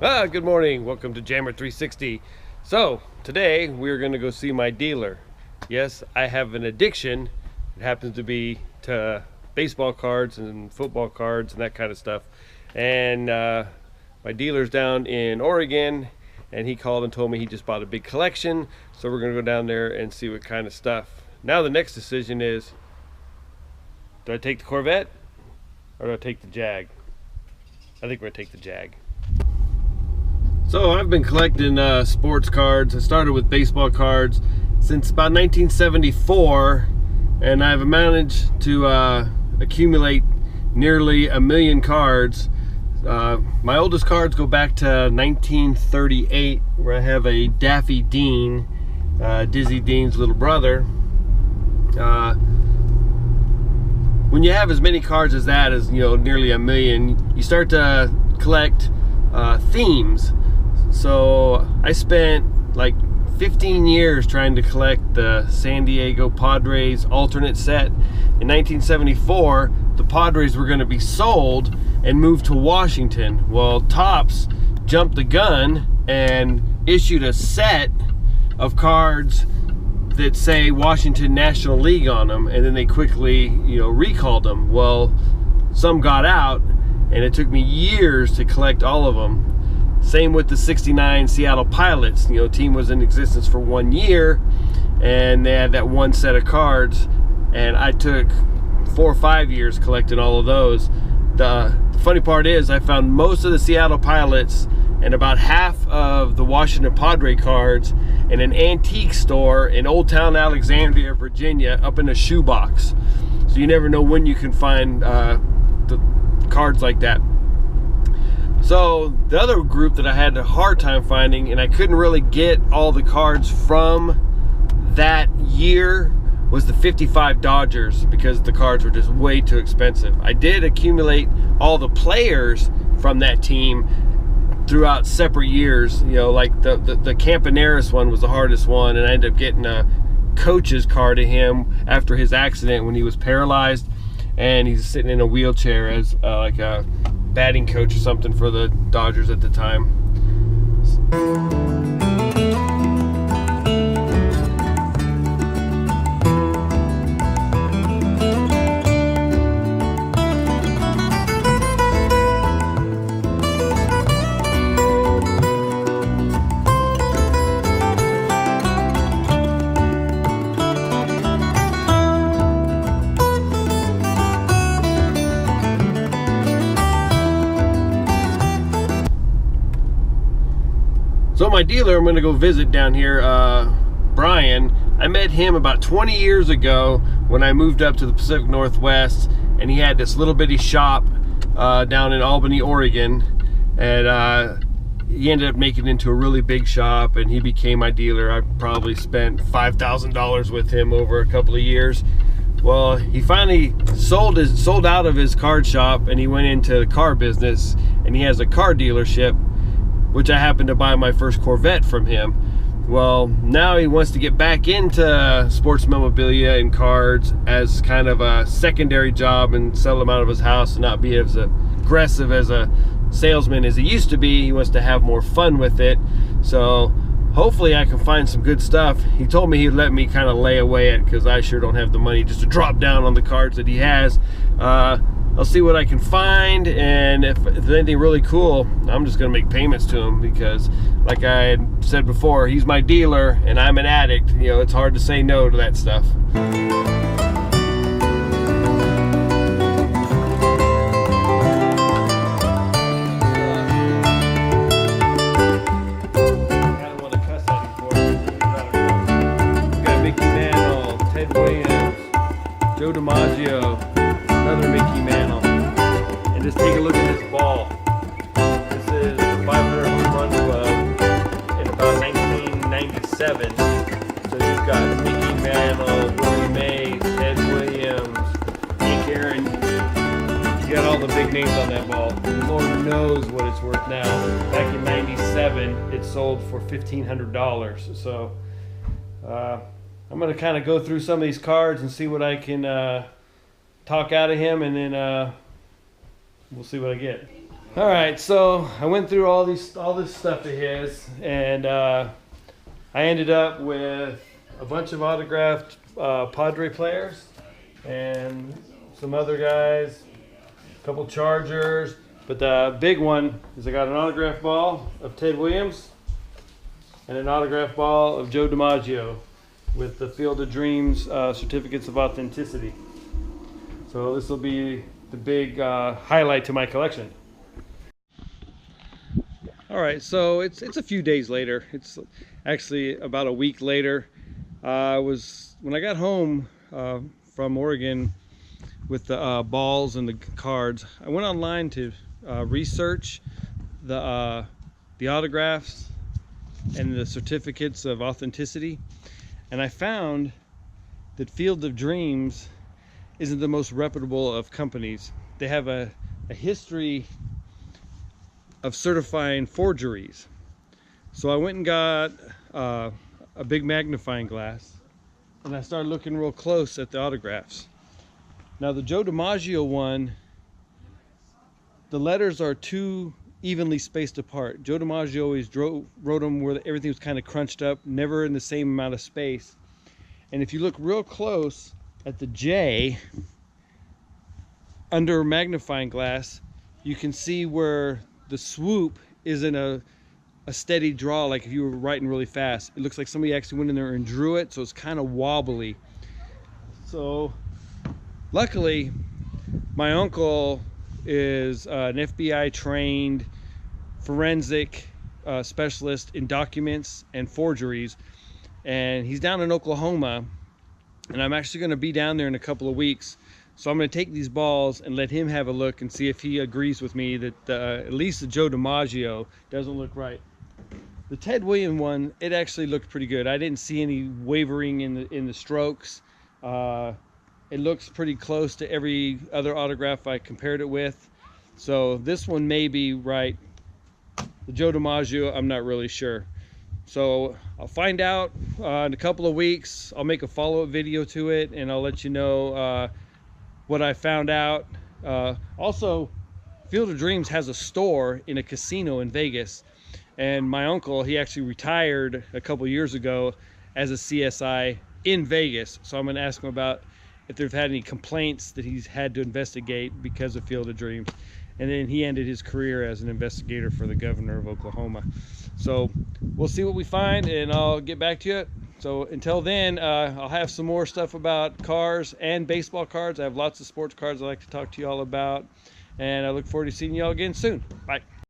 Good morning. Welcome to Jammer 360. So, today we're going to go see my dealer. Yes, I have an addiction. It happens to be to baseball cards and football cards and that kind of stuff. And my dealer's down in Oregon, and he called and told me he just bought a big collection. So we're going to go down there and see what kind of stuff. Now the next decision is, do I take the Corvette or do I take the Jag? I think we're going to take the Jag. So I've been collecting sports cards. I started with baseball cards since about 1974, and I've managed to accumulate nearly 1 million cards. My oldest cards go back to 1938, where I have a Daffy Dean, Dizzy Dean's little brother. When you have as many cards as that, as nearly 1 million, you start to collect themes. So I spent like 15 years trying to collect the San Diego Padres alternate set. In 1974, the Padres were going to be sold and moved to Washington. Well, Topps jumped the gun and issued a set of cards that say Washington National League on them, and then they quickly, recalled them. Well, some got out, and it took me years to collect all of them. Same with the '69 Seattle Pilots. Team was in existence for 1 year, and they had that one set of cards, and I took 4 or 5 years collecting all of those. The funny part is I found most of the Seattle Pilots and about half of the Washington Padre cards in an antique store in Old Town Alexandria, Virginia, up in a shoebox. So you never know when you can find the cards like that. So the other group that I had a hard time finding, and I couldn't really get all the cards from that year, was the '55 Dodgers, because the cards were just way too expensive. I did accumulate all the players from that team throughout separate years. Like the Campaneris one was the hardest one, and I ended up getting a coach's card of him after his accident when he was paralyzed, and he's sitting in a wheelchair as like a batting coach or something for the Dodgers at the time. So my dealer, I'm going to go visit down here, Brian. I met him about 20 years ago when I moved up to the Pacific Northwest, and he had this little bitty shop down in Albany, Oregon, and he ended up making it into a really big shop, and he became my dealer. I probably spent $5,000 with him over a couple of years. Well, he finally sold out of his card shop, and he went into the car business, and he has a car dealership, which I happened to buy my first Corvette from him. Well, now he wants to get back into sports memorabilia and cards as kind of a secondary job and sell them out of his house and not be as aggressive as a salesman as he used to be. He wants to have more fun with it. So hopefully I can find some good stuff. He told me he'd let me kind of lay away it, because I sure don't have the money just to drop down on the cards that he has. I'll see what I can find, and if there's anything really cool, I'm just going to make payments to him, because like I had said before, he's my dealer and I'm an addict. It's hard to say no to that stuff. I don't want to cuss at him for it. We've got Mickey Mantle, Ted Williams, Joe DiMaggio, another Mickey Mantle. And just take a look at this ball. This is the 500 Home Run Club in about 1997. So you've got Mickey Mantle, Willie Mays, Ted Williams, Hank Aaron. You got all the big names on that ball. Lord knows what it's worth now. Back in '97, it sold for $1,500. So I'm going to kind of go through some of these cards and see what I can talk out of him, and then we'll see what I get. All right, so I went through all this stuff of his, and I ended up with a bunch of autographed Padre players and some other guys, a couple Chargers, but the big one is I got an autographed ball of Ted Williams and an autographed ball of Joe DiMaggio with the Field of Dreams certificates of authenticity. So this will be the big highlight to my collection. All right, so it's a few days later. It's actually about a week later. When I got home from Oregon with the balls and the cards, I went online to research the autographs and the certificates of authenticity, and I found that Field of Dreams isn't the most reputable of companies. They have a history of certifying forgeries. So I went and got a big magnifying glass, and I started looking real close at the autographs. Now the Joe DiMaggio one, the letters are too evenly spaced apart. Joe DiMaggio always wrote them where everything was kind of crunched up, never in the same amount of space. And if you look real close at the J under a magnifying glass, you can see where the swoop isn't a steady draw like if you were writing really fast. It looks like somebody actually went in there and drew it, so it's kind of wobbly. So luckily my uncle is an FBI trained forensic specialist in documents and forgeries, and he's down in Oklahoma, and I'm actually going to be down there in a couple of weeks. So I'm going to take these balls and let him have a look and see if he agrees with me that at least the Joe DiMaggio doesn't look right. The Ted Williams one, it actually looked pretty good. I didn't see any wavering in the strokes. It looks pretty close to every other autograph I compared it with. So this one may be right. The Joe DiMaggio, I'm not really sure. So I'll find out in a couple of weeks. I'll make a follow-up video to it, and I'll let you know what I found out. Also, Field of Dreams has a store in a casino in Vegas, and my uncle, he actually retired a couple years ago as a CSI in Vegas. So I'm going to ask him about if they've had any complaints that he's had to investigate because of Field of Dreams. And then he ended his career as an investigator for the governor of Oklahoma. So we'll see what we find, and I'll get back to you. So until then, I'll have some more stuff about cars and baseball cards. I have lots of sports cards I'd like to talk to you all about, and I look forward to seeing you all again soon. Bye.